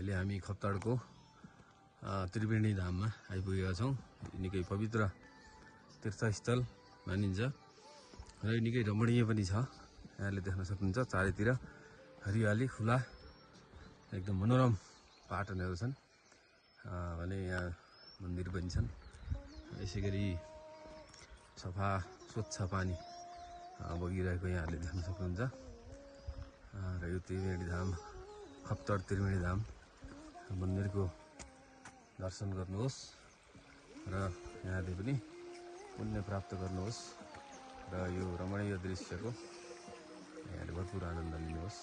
अहिले हामी खप्तडको त्रिवेणी धाममा आइपुगेका छौँ। निकै पवित्र तीर्थस्थल मानिन्छ र निकै रमणीय पनि छ। यहाँले देख्न सक्नुहुन्छ चारैतिर हरियाली खुला एकदम मनोरम पाटनहरू छन् भने यहाँ मन्दिर पनि छन्। यसैगरी सफा स्वच्छ पानी बगिरहेको यहाँले देख्न सक्नुहुन्छ र यो त्रिवेणी धाम खप्तड त्रिवेणी धाम मन्दिरको दर्शन गर्नुहोस् र यहाँले पनि पुण्य प्राप्त गर्नुहोस् र यो रमणीय दृश्यको यहाँले भरपुर आनन्द लिनुहोस्।